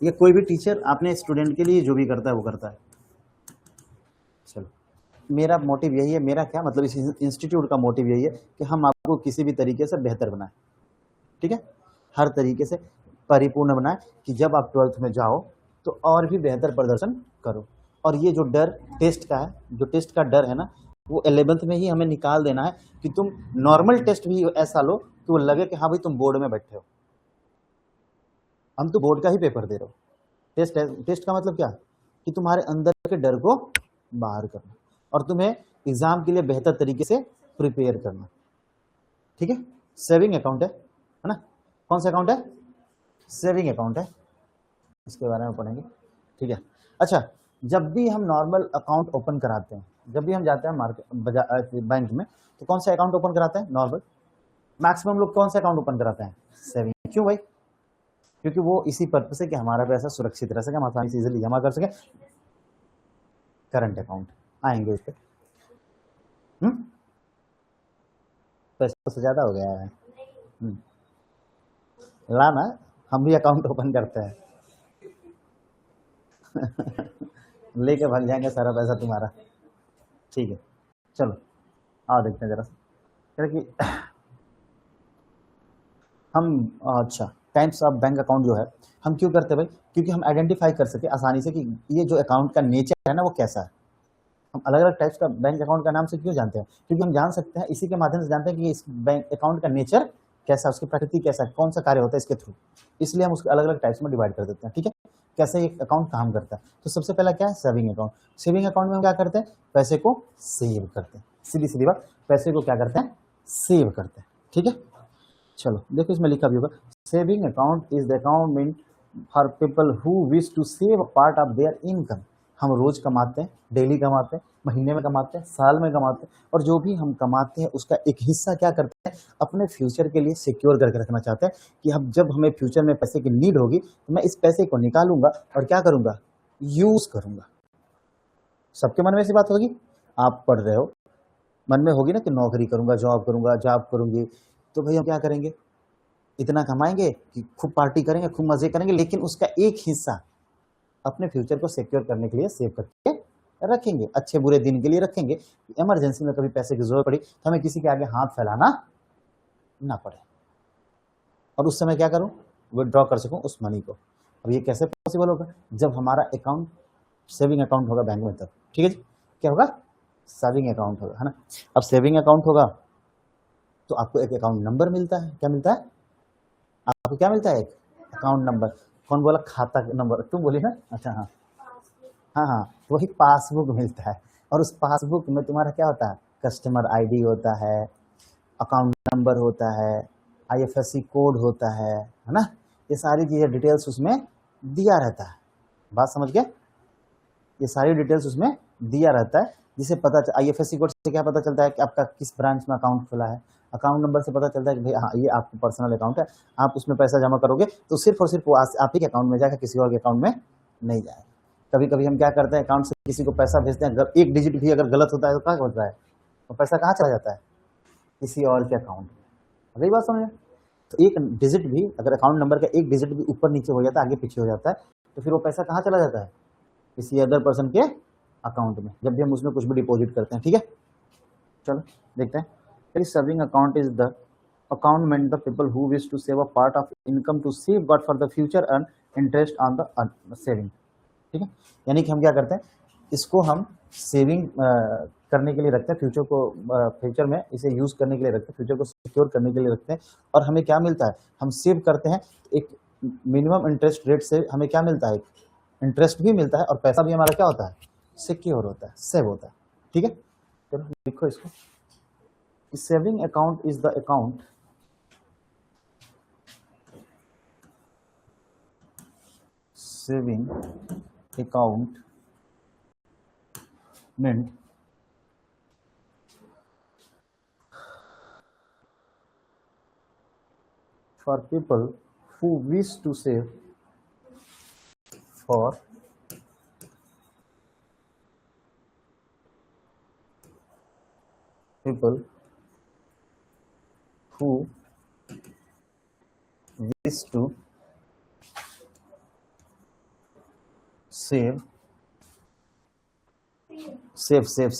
ये कोई भी टीचर अपने स्टूडेंट के लिए जो भी करता है वो करता है। चलो मेरा मोटिव यही है, मेरा क्या मतलब इस इंस्टीट्यूट का मोटिव यही है कि हम आपको किसी भी तरीके से बेहतर बनाएं, ठीक है। हर तरीके से परिपूर्ण बनाएं कि जब आप 12th में जाओ तो और भी बेहतर प्रदर्शन करो। और ये जो डर टेस्ट का है, जो टेस्ट का डर है ना, वो 11th में ही हमें निकाल देना है कि तुम नॉर्मल टेस्ट भी ऐसा लो कि वो लगे कि हाँ भाई तुम बोर्ड में बैठे हो, हम तो बोर्ड का ही पेपर दे रहे हो। टेस्ट है, टेस्ट का मतलब क्या? कि तुम्हारे अंदर के डर को बाहर करना और तुम्हें एग्जाम के लिए बेहतर तरीके से प्रिपेयर करना, ठीक है। सेविंग अकाउंट है ना? कौन सा अकाउंट है? सेविंग अकाउंट है, इसके बारे में पढ़ेंगे, ठीक है। अच्छा, जब भी हम नॉर्मल अकाउंट ओपन कराते हैं, जब भी हम जाते हैं मार्केट बैंक में, तो कौन सा अकाउंट ओपन कराते हैं? नॉर्मल। मैक्सिमम लोग कौन सा अकाउंट ओपन कराते हैं? सेविंग। क्यों भाई? क्योंकि वो इसी पर्पज से कि हमारा पैसा सुरक्षित रह सके, हम आसानी से इजीली जमा कर सके। करंट अकाउंट आएंगे इस पर। पैसा से ज्यादा हो गया है। लाना, हम भी अकाउंट ओपन करते हैं लेके भाग जाएंगे सारा पैसा तुम्हारा, ठीक है। चलो आओ देखते हैं जरा कि हम, अच्छा टाइप्स ऑफ बैंक अकाउंट जो है हम क्यों करते हैं भाई? क्योंकि हम आइडेंटिफाई कर सके आसानी से कि ये जो अकाउंट का नेचर है ना वो कैसा है। हम अलग अलग टाइप्स का बैंक अकाउंट का नाम से क्यों जानते हैं? क्योंकि हम जान सकते हैं, इसी के माध्यम से जानते हैं कि इस बैंक अकाउंट का नेचर कैसा है, उसकी प्रकृति कैसा है, कौन सा कार्य होता है इसके थ्रू। इसलिए हम उसके अलग अलग टाइप्स में डिवाइड कर देते हैं, ठीक है। कैसे एक अकाउंट काम करता है? तो सबसे पहला क्या है? Saving account. सेविंग अकाउंट में हम क्या करते हैं? पैसे को सेव करते हैं। सीधी सीधी बात, पैसे को क्या करते हैं? सेव करते हैं, ठीक है। चलो देखो इसमें लिखा भी होगा, saving account is the account mean for people who wish to save a part of their income. हम रोज कमाते हैं, डेली कमाते हैं, महीने में कमाते हैं, साल में कमाते हैं, और जो भी हम कमाते हैं उसका एक हिस्सा क्या करते हैं? अपने फ्यूचर के लिए सिक्योर करके रखना चाहते हैं कि हम जब हमें फ्यूचर में पैसे की नीड होगी तो मैं इस पैसे को निकालूंगा और क्या करूंगा? यूज करूंगा। सबके मन में ऐसी बात होगी। आप पढ़ रहे हो, मन में होगी ना कि नौकरी करूंगा, जॉब करूंगी, तो भाई हम क्या करेंगे, इतना कमाएंगे कि खूब पार्टी करेंगे, खूब मजे करेंगे, लेकिन उसका एक हिस्सा अपने फ्यूचर को सिक्योर करने के लिए सेव करके रखेंगे, अच्छे बुरे दिन के लिए रखेंगे, इमरजेंसी में कभी पैसे की जरूरत पड़ी तो हमें किसी के आगे हाथ फैलाना ना पड़े, और उस समय क्या करूं, विड्रॉ कर सकूं उस मनी को। अब ये कैसे पॉसिबल होगा, जब हमारा अकाउंट सेविंग अकाउंट होगा बैंक में, तब ठीक है जी, क्या होगा, सेविंग अकाउंट होगा, है ना। अब सेविंग अकाउंट होगा तो आपको एक अकाउंट नंबर मिलता है, क्या मिलता है आपको, क्या मिलता है, एक अकाउंट नंबर। कौन बोला खाता नंबर, तुम बोली ना, अच्छा हाँ हाँ हाँ, वही पासबुक मिलता है, और उस पासबुक में तुम्हारा क्या होता है, कस्टमर आईडी होता है, अकाउंट नंबर होता है, आईएफएससी कोड होता है ना, ये सारी चीजें डिटेल्स उसमें दिया रहता है, बात समझ गए, ये सारी डिटेल्स उसमें दिया रहता है, जिसे पता आईएफएससी कोड से क्या पता चलता है कि आपका किस ब्रांच में अकाउंट खुला है, अकाउंट नंबर से पता चलता है कि भाई हाँ ये आपका पर्सनल अकाउंट है, आप उसमें पैसा जमा करोगे तो सिर्फ और सिर्फ वो आप ही के अकाउंट में जाएगा, किसी और के अकाउंट में नहीं जाएगा। कभी कभी हम क्या करते हैं, अकाउंट से किसी को पैसा भेजते हैं, एक डिजिट भी अगर गलत होता है तो क्या होता है, वो पैसा कहाँ चला जाता है, किसी और के अकाउंट में। अगली बात समझे, तो एक डिजिट भी अगर अकाउंट नंबर का एक डिजिट भी ऊपर नीचे हो जाता है, आगे पीछे हो जाता है, तो फिर वो पैसा कहाँ चला जाता है, किसी अदर पर्सन के अकाउंट में, जब भी हम उसमें कुछ भी डिपॉजिट करते हैं, ठीक है। चलो देखते हैं, saving account is the account meant the people who wish to save a part of income to safeguard for the future and interest on the saving, ठीक है। यानी कि हम क्या करते हैं, इसको हम सेविंग करने के लिए रखते हैं, फ्यूचर में इसे यूज करने के लिए रखते हैं, फ्यूचर को सिक्योर करने के लिए रखते हैं, और हमें क्या मिलता है, हम सेव करते हैं, एक मिनिमम इंटरेस्ट रेट से हमें क्या मिलता है, इंटरेस्ट भी मिलता है, और पैसा भी हमारा क्या होता है, सिक्योर होता है, सेव होता है, ठीक है। चलो लिखो इसको, saving account is the account saving account meant for people who wish to save for people who wish to save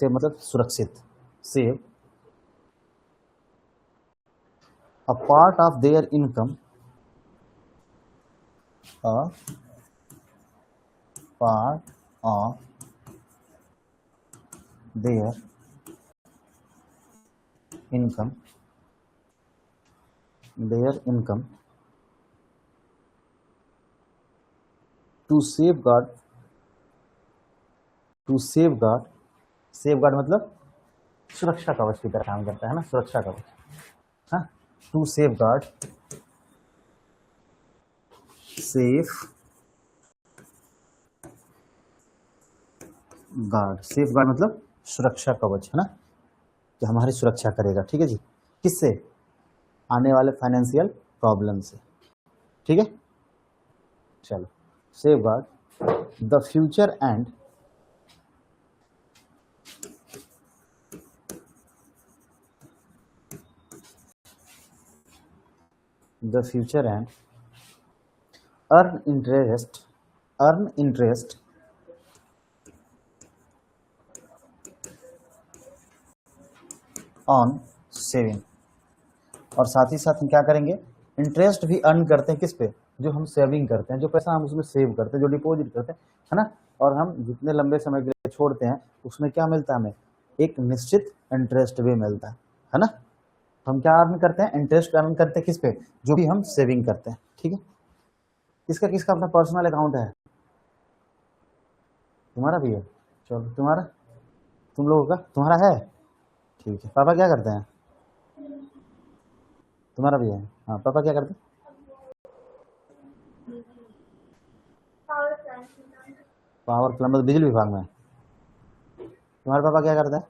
मतलब सुरक्षित, save a part of their income, a part of their income to safeguard मतलब सुरक्षा कवच की तरह काम करता है ना, सुरक्षा कवच, हाँ, टू सेफगार्ड, सेफ गार्ड मतलब सुरक्षा कवच, है ना, कि हमारी सुरक्षा करेगा, ठीक है जी, किससे, आने वाले फाइनेंशियल प्रॉब्लम से, ठीक है। चलो, safeguard the future and earn interest on saving, और साथ ही साथ हम क्या करेंगे, इंटरेस्ट भी अर्न करते हैं, किस पे, जो हम सेविंग करते हैं, जो पैसा हम उसमें सेव करते हैं, जो डिपॉजिट करते हैं, है ना, और हम जितने लंबे समय के लिए छोड़ते हैं उसमें क्या मिलता है हमें, एक निश्चित इंटरेस्ट भी मिलता है ना। हम क्या अर्न करते हैं, इंटरेस्ट अर्न करते हैं किस पे, जो भी हम सेविंग करते हैं, ठीक है। किसका किसका अपना पर्सनल अकाउंट है, तुम्हारा भी है, चलो तुम्हारा, तुम लोगों का, तुम्हारा है, ठीक है। पापा क्या करते हैं, तुम्हारा भी है, हाँ, पापा क्या करते हैं, पावर प्लम्बर, बिजली विभाग में। तुम्हारे पापा क्या करते हैं,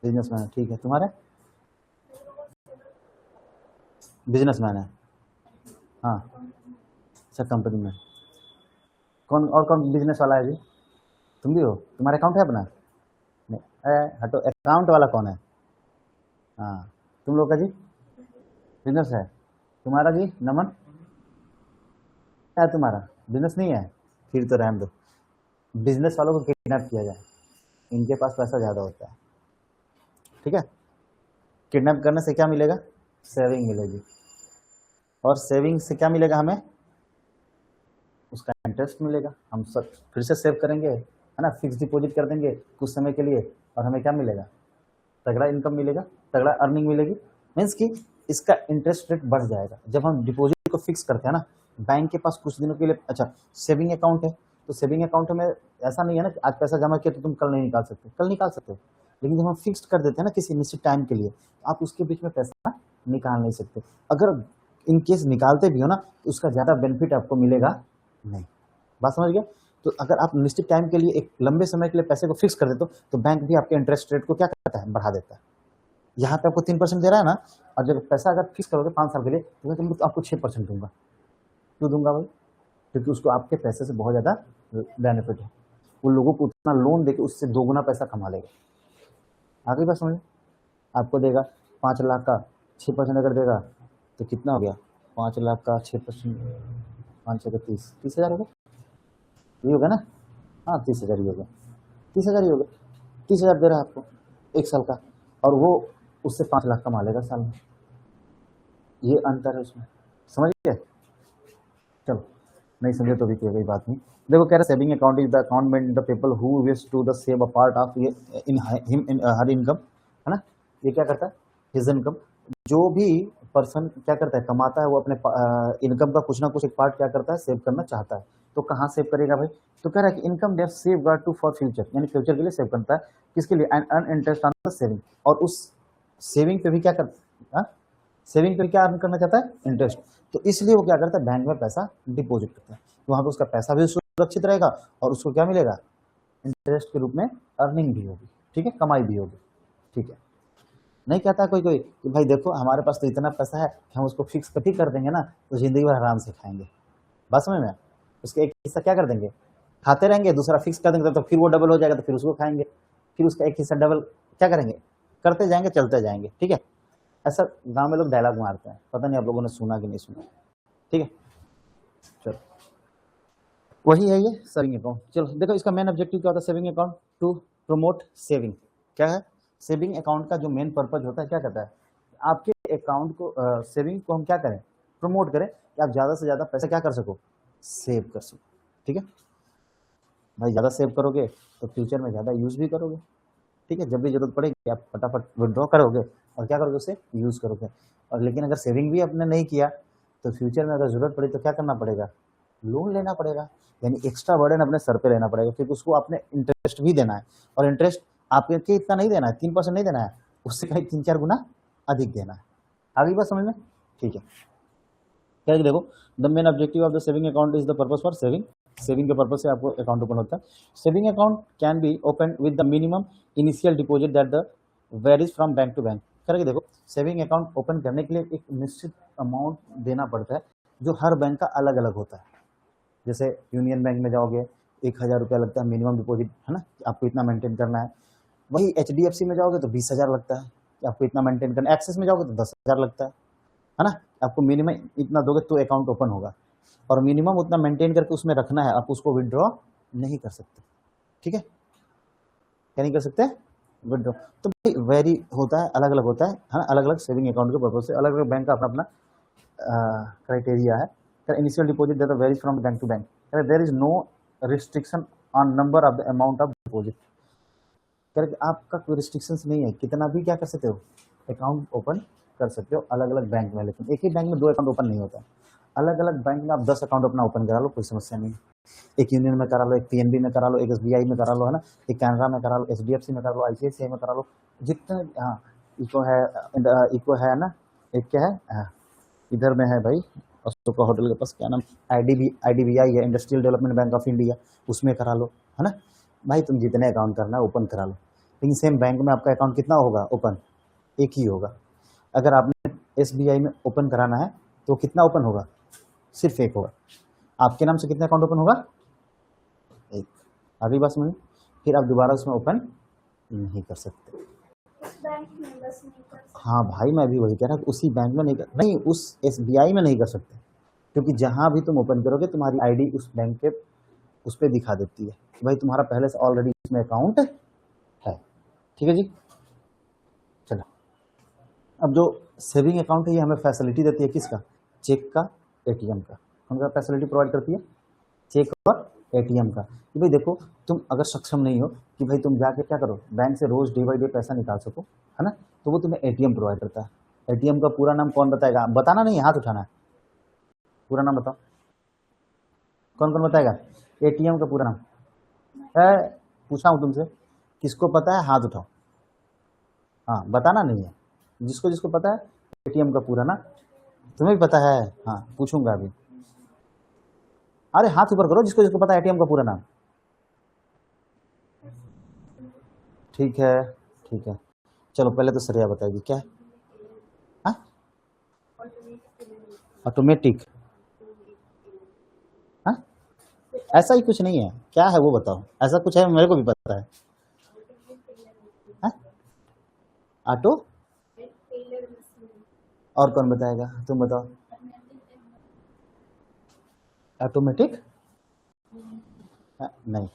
बिजनेसमैन है, ठीक है। तुम्हारे बिजनेसमैन है, हाँ, अच्छा, कंपनी में। कौन और कौन बिजनेस वाला है जी, तुम भी हो, तुम्हारा अकाउंट है अपना, नहीं, है, हटो। अकाउंट वाला कौन है? हाँ, तुम लोग का जी बिजनेस है। तुम्हारा जी नमन है? तुम्हारा बिजनेस नहीं है? फिर तो रहने दो। बिजनेस वालों को किडनैप किया जाए, इनके पास पैसा ज़्यादा होता है, ठीक है। किडनैप करने से क्या मिलेगा? सेविंग मिलेगी, और सेविंग से क्या मिलेगा हमें? उसका इंटरेस्ट मिलेगा। हम सब फिर से सेव करेंगे, है ना, फिक्स डिपॉजिट कर देंगे कुछ समय के लिए, और हमें क्या मिलेगा? तगड़ा इनकम मिलेगा, तगड़ा अर्निंग मिलेगी। मीन्स कि इसका इंटरेस्ट रेट बढ़ जाएगा जब हम डिपॉजिट को फिक्स करते हैं ना। बैंक के पास कुछ दिनों के लिए, अच्छा सेविंग अकाउंट है, तो सेविंग अकाउंट में ऐसा नहीं है ना कि आज पैसा जमा किया तो तुम कल नहीं निकाल सकते, कल निकाल सकते हो, लेकिन जब हम फिक्स कर देते हैं ना किसी निश्चित टाइम के लिए, आप उसके बीच में पैसा निकाल नहीं सकते। अगर इन केस निकालते भी हो ना, तो उसका ज़्यादा बेनिफिट आपको मिलेगा नहीं। बात समझ गया? तो अगर आप निश्चित टाइम के लिए एक लंबे समय के लिए पैसे को फिक्स कर देते हो, तो बैंक भी आपके इंटरेस्ट रेट को क्या करता है? बढ़ा देता है। यहाँ पे आपको 3% दे रहा है ना, और जब पैसा अगर फिक्स करोगे 5 साल के लिए, तो आपको 6% दूंगा। क्यों दूंगा भाई? क्योंकि उसको आपके पैसे से बहुत ज़्यादा बेनिफिट है। उन लोगों को उतना लोन देके उससे 2 गुना पैसा कमा लेगा। आगे बात समझे? आपको देगा 5 लाख का 6% अगर देगा तो कितना हो गया? 5 लाख का 6%, 5 6 30, 30,000 हो गया। ये होगा ना? हाँ 30,000 ही होगा, 30,000 ही होगा। 30,000 दे रहा है आपको 1 साल का, और वो उससे 5 लाख कमा लेगा साल में। ये अंतर है उसमें, समझ गए? चलो, नहीं समझे तो भी कोई बात नहीं। देखो कह रहा है saving account is the account meant the people who wish to the save a part of in her income, है ना। ये क्या करता है? His income. जो भी पर्सन क्या करता है, कमाता है, वो अपने इनकम का कुछ ना कुछ एक पार्ट क्या करता है? सेव करना चाहता है। तो कहाँ सेव करेगा भाई? तो कह रहा है कि इनकम डेफ safeguard to for future, यानी फ्यूचर के लिए सेव करता है। किसके लिए? And earn interest on the saving, और उस सेविंग पे भी क्या करता है? सेविंग पे क्या अर्न करना चाहता है? इंटरेस्ट। तो इसलिए वो क्या करता है? बैंक में पैसा डिपॉजिट करता है, तो वहाँ पे उसका पैसा भी सुरक्षित रहेगा, और उसको क्या मिलेगा? इंटरेस्ट के रूप में अर्निंग भी होगी, ठीक है, कमाई भी होगी, ठीक है। नहीं कहता कोई कोई कि भाई देखो हमारे पास तो इतना पैसा है कि हम उसको फिक्स कभी कर देंगे ना तो जिंदगी भर आराम से खाएंगे। बस समझ में? उसके एक हिस्सा क्या कर देंगे? खाते रहेंगे, दूसरा फिक्स कर देंगे, तो फिर वो डबल हो जाएगा, तो फिर उसको खाएंगे, फिर उसका एक हिस्सा डबल क्या करेंगे? करते जाएंगे, चलते जाएंगे, ठीक है। ऐसा गांव में लोग डायलॉग मारते हैं, पता नहीं आप लोगों ने सुना कि नहीं सुना, ठीक है। चलो, वही है ये सेविंग अकाउंट। चलो देखो इसका मेन ऑब्जेक्टिव क्या होता है saving account? To promote saving. क्या है? सेविंग अकाउंट का जो मेन पर्पज होता है क्या कहता है? आपके अकाउंट को सेविंग को हम क्या करें? प्रमोट करें कि आप ज़्यादा से ज़्यादा पैसा क्या कर सको? सेव कर सको, ठीक है भाई। ज़्यादा सेव करोगे तो फ्यूचर में ज़्यादा यूज़ भी करोगे, ठीक है। जब भी जरूरत पड़ेगी आप फटाफट विड्रॉ करोगे और क्या करोगे? उसे यूज़ करोगे। और लेकिन अगर सेविंग भी आपने नहीं किया तो फ्यूचर में अगर ज़रूरत पड़ी तो क्या करना पड़ेगा? लोन लेना पड़ेगा, यानी एक्स्ट्रा बर्डन अपने सर पे लेना पड़ेगा, क्योंकि उसको आपने इंटरेस्ट भी देना है, और इंटरेस्ट आपके इतना नहीं देना है, 3% नहीं देना है, उससे कहीं 3-4 गुना अधिक देना है। आगे बात समझ में? ठीक है। क्या देखो, the main objective of the saving account is the purpose for saving. Saving के पर्पस से आपको अकाउंट ओपन होता है। Saving account can be open with the minimum initial deposit that the varies from bank to bank. करके देखो, saving account open करने के लिए एक निश्चित अमाउंट देना पड़ता है, जो हर बैंक का अलग अलग होता है। जैसे यूनियन बैंक में जाओगे 1,000 रुपया लगता है मिनिमम डिपॉजिट, है ना, आपको इतना मेंटेन करना है। वही HDFC में जाओगे तो 20,000 लगता है कि आपको इतना मेंटेन करना है। एक्सिस में जाओगे तो 10,000 लगता है ना। आपको मिनिमम इतना दोगे तो अकाउंट ओपन होगा, और मिनिमम उतना मेंटेन करके उसमें रखना है, आप उसको विड्रॉ नहीं कर सकते, ठीक है। क्या नहीं कर सकते? विड्रॉ। तो भाई वेरी होता है, अलग अलग होता है ना, अलग अलग सेविंग अकाउंट के पर्पज से अलग अलग बैंक का अपना अपना क्राइटेरिया है। Initial deposit that varies from bank to bank. There is no restriction on number of the amount of deposit. आपका कोई रिस्ट्रिक्शंस नहीं है, कितना भी क्या कर सकते हो? अकाउंट ओपन कर सकते हो अलग अलग बैंक में, लेकिन एक ही बैंक में 2 अकाउंट ओपन नहीं होता है। अलग अलग बैंक में आप 10 अकाउंट अपना ओपन करा लो, कोई समस्या नहीं। एक यूनियन में करा लो, एक PNB में करा लो, एक SBI में करा लो, है ना, एक कैनरा में करा लो, HDFC में करा लो, ICICI में करा लो, जितने, हाँ इको है ना, एक क्या है इधर में है भाई अशोका होटल के पास, क्या नाम, IDBI है, industrial development bank of India, उसमें करा लो, है ना भाई। तुम जितने अकाउंट करना है ओपन करा लो, लेकिन सेम बैंक में आपका अकाउंट कितना होगा ओपन? एक ही होगा। अगर आपने SBI में ओपन कराना है तो कितना ओपन होगा? सिर्फ एक होगा। आपके नाम से कितना अकाउंट ओपन होगा? एक। अगली बात समझिए, फिर आप दोबारा उसमें ओपन नहीं कर सकते। उस बैंक में बस नहीं कर सकते। हाँ भाई, मैं भी वही कह रहा, उसी बैंक में नहीं, उस SBI में नहीं कर सकते, क्योंकि जहां भी तुम ओपन करोगे तुम्हारी आईडी उस बैंक के उस पर दिखा देती है कि भाई तुम्हारा पहले से ऑलरेडी उसमें अकाउंट है। ठीक है जी, चलो। अब जो सेविंग अकाउंट है ये हमें फैसिलिटी देती है किसका? चेक का, ATM का। कौन सा फैसिलिटी प्रोवाइड करती है? चेक और ATM का। कि भाई देखो, तुम अगर सक्षम नहीं हो कि भाई तुम जाके क्या करो, बैंक से रोज डे बाई डे पैसा निकाल सको, है ना, तो वो तुम्हें ATM प्रोवाइड करता है। ATM का पूरा नाम कौन बताएगा? बताना नहीं, हाथ उठाना है। पूरा नाम बताओ, कौन कौन बताएगा ATM का पूरा नाम? है, पूछा हूं तुमसे, किसको पता है हाथ उठाओ। हाँ, बताना नहीं है, जिसको जिसको पता है ATM का पूरा नाम। तुम्हें भी पता है? हाँ, पूछूंगा अभी। अरे हाथ ऊपर करो जिसको जिसको पता है ATM का पूरा नाम। ठीक है, ठीक है, चलो पहले तो श्रेया बताएगी क्या है। हाँ, ऑटोमेटिक। हाँ, ऐसा ही कुछ नहीं है, क्या है वो बताओ, ऐसा कुछ है मेरे को भी पता है। हाँ? ऑटो, और कौन बताएगा? तुम बताओ। ऑटोमेटिक? नहीं,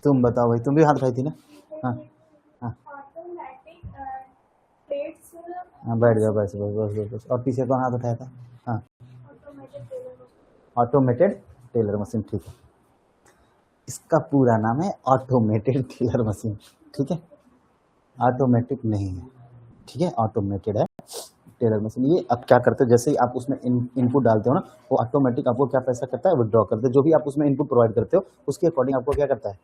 तुम बताओ भाई, तुम भी हाथ उठाई थी ना। हाँ हाँ ऑटोमेटिक प्लेट्स हाँ, बैठ जाओ, बस बस बस बस बस। और पीछे कौन हाथ उठाया था? हाँ, automatic teller. Automated teller machine, ठीक है। इसका पूरा नाम है ऑटोमेटेड टेलर मशीन। ठीक है, ऑटोमेटिक नहीं है, ठीक है, ऑटोमेटेड है टेलर मशीन। ये अब क्या करते हैं, जैसे ही आप उसमें इनपुट डालते हो ना, वो ऑटोमेटिक आपको क्या पैसा करता है, विड्रॉ करते हैं। जो भी आप उसमें इनपुट प्रोवाइड करते हो उसके अकॉर्डिंग आपको क्या करता है,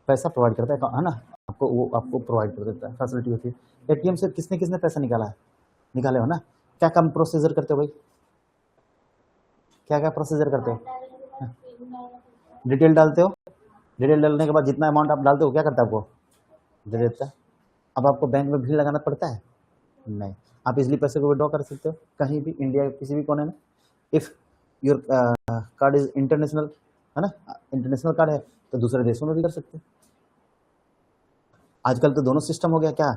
पैसा प्रोवाइड करता है ना, आपको वो आपको प्रोवाइड कर देता है, फैसिलिटी होती है। ATM से किसने किसने पैसा निकाला है? निकाले हो ना। क्या काम प्रोसीजर करते हो भाई, क्या क्या प्रोसीजर करते हो? डिटेल डालते हो, डिटेल डालने के बाद जितना अमाउंट आप डालते हो क्या करता है, आपको दे देता है। अब आपको बैंक में भीड़ लगाना पड़ता है? नहीं, आप इजली पैसे को विड्रॉ कर सकते हो कहीं भी, इंडिया के किसी भी कोने में। If your card is international, है ना, इंटरनेशनल कार्ड है तो दूसरे देशों में भी कर सकते हो। आजकल तो दोनों सिस्टम हो गया, क्या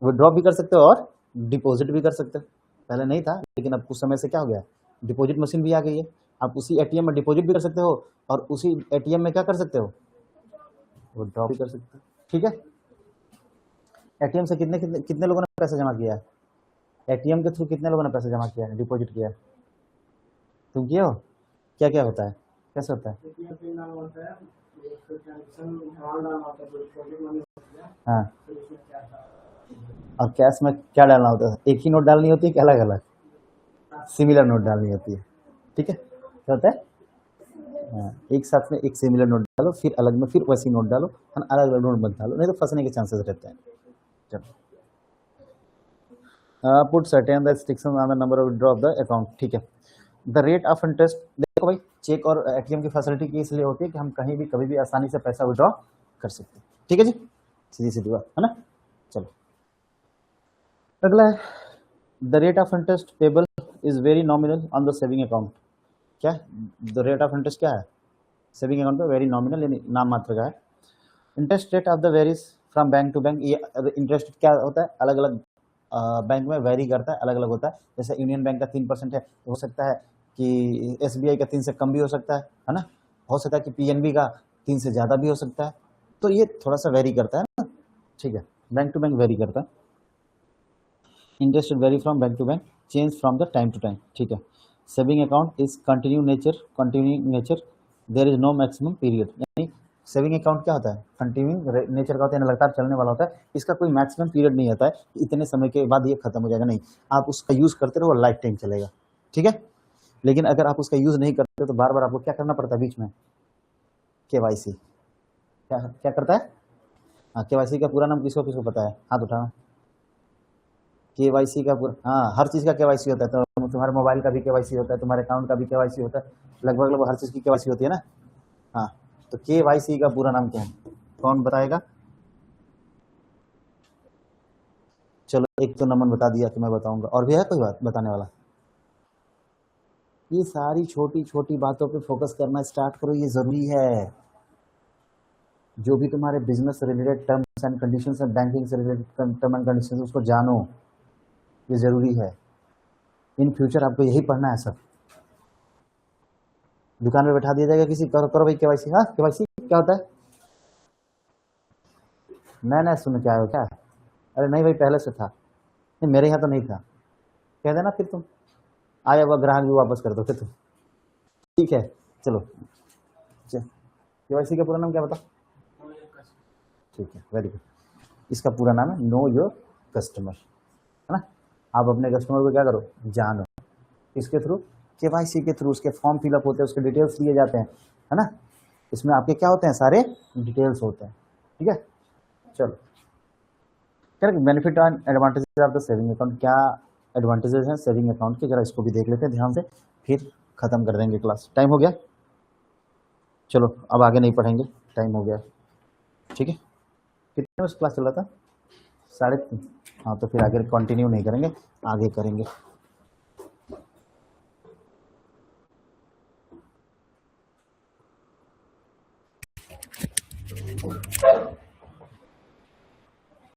विड्रॉ भी कर सकते हो और डिपॉजिट भी कर सकते हो। पहले नहीं था, लेकिन अब कुछ समय से क्या हो गया, डिपॉजिट मशीन भी आ गई है। आप उसी ATM में डिपॉजिट भी कर सकते हो और उसी ATM में क्या कर सकते हो, विड्रॉ भी कर सकते हो। ठीक है, ATM से कितने कितने कितने लोगों ने पैसा जमा किया है? ATM के थ्रू कितने लोगों ने पैसा जमा किया है, डिपॉजिट किया है? तुम किए हो? क्या क्या होता है, कैसे होता है? हाँ, और कैश में क्या डालना होता है? एक ही नोट डालनी होती है कि अलग अलग सिमिलर नोट डालनी होती है? ठीक है, क्या होता है? हाँ, एक साथ में एक सिमिलर नोट डालो, फिर अलग में फिर वैसी नोट डालो, और अलग अलग नोट मत डालो, नहीं तो फंसने के चांसेस रहते हैं। चलो, put certain the restriction on the number of withdraw of the account. ठीक है, द रेट ऑफ इंटरेस्ट। देखो भाई, चेक और ATM की फैसिलिटी की इसलिए होती है कि हम कहीं भी कभी भी आसानी से पैसा विड्रॉ कर सकते हैं। ठीक है जी, सीधी सीधी बात है ना। चलो, अगला है, the rate of interest payable is very nominal on the saving account. क्या द रेट ऑफ इंटरेस्ट क्या है सेविंग अकाउंट पे? वेरी नॉमिनल, यानी नाम मात्र का है। Interest rate of the varies from bank to bank. ये इंटरेस्ट क्या होता है, अलग अलग बैंक में वेरी करता है, अलग अलग होता है। जैसे यूनियन बैंक का 3% है, तो हो सकता है कि SBI का 3 से कम भी हो सकता है ना, हो सकता है कि PNB का 3 से ज़्यादा भी हो सकता है। तो ये थोड़ा सा वेरी करता है ना। ठीक है, बैंक टू बैंक वेरी करता है। Interest vary from bank to bank, change from the time to time. ठीक है, saving account is continue nature, there is no maximum period. यानी सेविंग अकाउंट क्या होता है, कंटिन्यू नेचर का होता है, लगातार चलने वाला होता है। इसका कोई मैक्सिमम पीरियड नहीं होता है कि इतने समय के बाद ये खत्म हो जाएगा, नहीं, आप उसका यूज करते रहो, लाइफ टाइम चलेगा। ठीक है, लेकिन अगर आप उसका यूज नहीं करते तो बार बार आपको क्या करना पड़ता है बीच में, KYC। क्या क्या करता है? हाँ, KYC का पूरा नाम किसको किसको पता है, हाथ उठाना। KYC का पूरा, हाँ, हर चीज़ का KYC होता है। तो तुम्हारे मोबाइल का भी KYC होता है, तुम्हारे अकाउंट का भी KYC होता है, लगभग लगभग हर चीज़ की KYC होती है ना। हाँ, तो KYC का पूरा नाम क्या है, कौन बताएगा? चलो, एक तो नमन बता दिया, तो मैं बताऊंगा, और भी है कोई बात बताने वाला? ये सारी छोटी छोटी बातों पे फोकस करना स्टार्ट करो, ये जरूरी है। जो भी तुम्हारे बिजनेस से रिलेटेड टर्म्स एंड कंडीशंस है, बैंकिंग से रिलेटेड टर्म एंड कंडीशंस, उसको जानो, ये ज़रूरी है। इन फ्यूचर आपको यही पढ़ना है सब। दुकान में बैठा दिया जाएगा किसी, करो करो भाई केवाईसी। हाँ, केवाईसी क्या होता है? नया सुन के आए हो क्या? अरे नहीं भाई, पहले से था। नहीं, मेरे यहाँ तो नहीं था। कह देना फिर तुम, आया हुआ ग्राहक भी वापस कर दो फिर तुम। ठीक है, चलो। केवाईसी का पूरा नाम क्या बता? ठीक है, वेरी गुड। इसका पूरा नाम है नो योर कस्टमर, है ना। आप अपने कस्टमर को क्या करो, जानो। इसके थ्रू, केवाईसी के थ्रू उसके फॉर्म फिलअप होते हैं, उसके डिटेल्स लिए जाते हैं, है ना। इसमें आपके क्या होते हैं, सारे डिटेल्स होते हैं। ठीक है, चलो। Correct. Benefit and advantages of the saving account, क्या एडवांटेजेस हैं सेविंग अकाउंट के, जरा इसको भी देख लेते हैं ध्यान से, फिर खत्म कर देंगे क्लास। टाइम हो गया, चलो अब आगे नहीं पढ़ेंगे, टाइम हो गया। ठीक है, कितने बजे क्लास चल रहा था? 3:30। हाँ, तो फिर आगे कंटिन्यू नहीं करेंगे, आगे करेंगे।